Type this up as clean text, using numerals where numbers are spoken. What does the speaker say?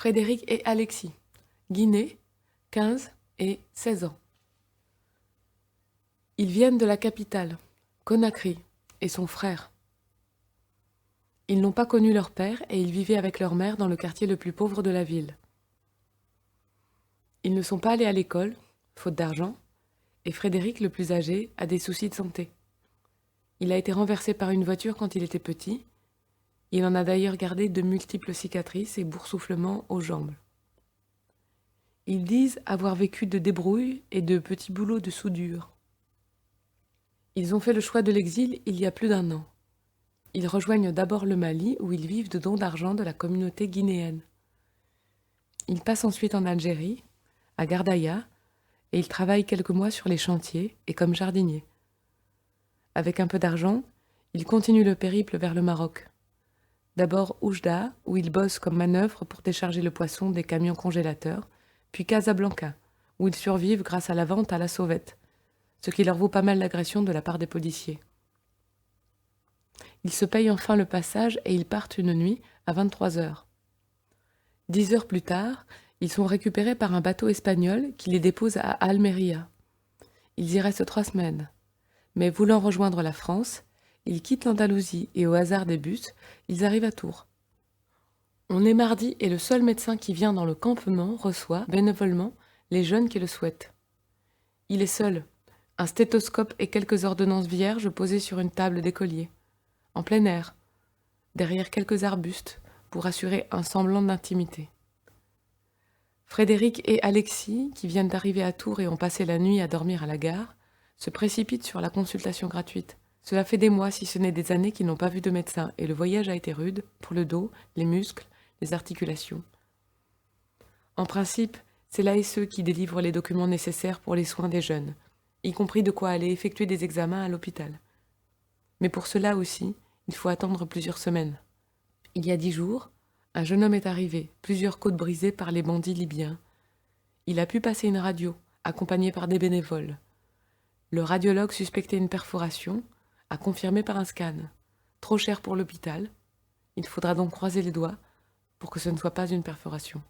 Frédéric et Alexis, Guinée, 15 et 16 ans. Ils viennent de la capitale, Conakry, et son frère. Ils n'ont pas connu leur père et ils vivaient avec leur mère dans le quartier le plus pauvre de la ville. Ils ne sont pas allés à l'école, faute d'argent, et Frédéric, le plus âgé, a des soucis de santé. Il a été renversé par une voiture quand il était petit. Il en a d'ailleurs gardé de multiples cicatrices et boursouflements aux jambes. Ils disent avoir vécu de débrouilles et de petits boulots de soudure. Ils ont fait le choix de l'exil il y a plus d'1 an. Ils rejoignent d'abord le Mali où ils vivent de dons d'argent de la communauté guinéenne. Ils passent ensuite en Algérie, à Gardaïa, et ils travaillent quelques mois sur les chantiers et comme jardiniers. Avec un peu d'argent, ils continuent le périple vers le Maroc. D'abord Oujda, où ils bossent comme manœuvre pour décharger le poisson des camions congélateurs, puis Casablanca, où ils survivent grâce à la vente à la sauvette, ce qui leur vaut pas mal d'agressions de la part des policiers. Ils se payent enfin le passage et ils partent une nuit à 23 heures. 10 heures plus tard, ils sont récupérés par un bateau espagnol qui les dépose à Almeria. Ils y restent 3 semaines. Mais voulant rejoindre la France, ils quittent l'Andalousie et au hasard des bus, ils arrivent à Tours. On est mardi et le seul médecin qui vient dans le campement reçoit, bénévolement, les jeunes qui le souhaitent. Il est seul, un stéthoscope et quelques ordonnances vierges posées sur une table d'écolier, en plein air, derrière quelques arbustes, pour assurer un semblant d'intimité. Frédéric et Alexis, qui viennent d'arriver à Tours et ont passé la nuit à dormir à la gare, se précipitent sur la consultation gratuite. Cela fait des mois, si ce n'est des années, qu'ils n'ont pas vu de médecin, et le voyage a été rude pour le dos, les muscles, les articulations. En principe, c'est l'ASE qui délivre les documents nécessaires pour les soins des jeunes, y compris de quoi aller effectuer des examens à l'hôpital. Mais pour cela aussi, il faut attendre plusieurs semaines. Il y a 10 jours, un jeune homme est arrivé, plusieurs côtes brisées par les bandits libyens. Il a pu passer une radio, accompagné par des bénévoles. Le radiologue suspectait une perforation, a confirmé par un scan. Trop cher pour l'hôpital. Il faudra donc croiser les doigts pour que ce ne soit pas une perforation.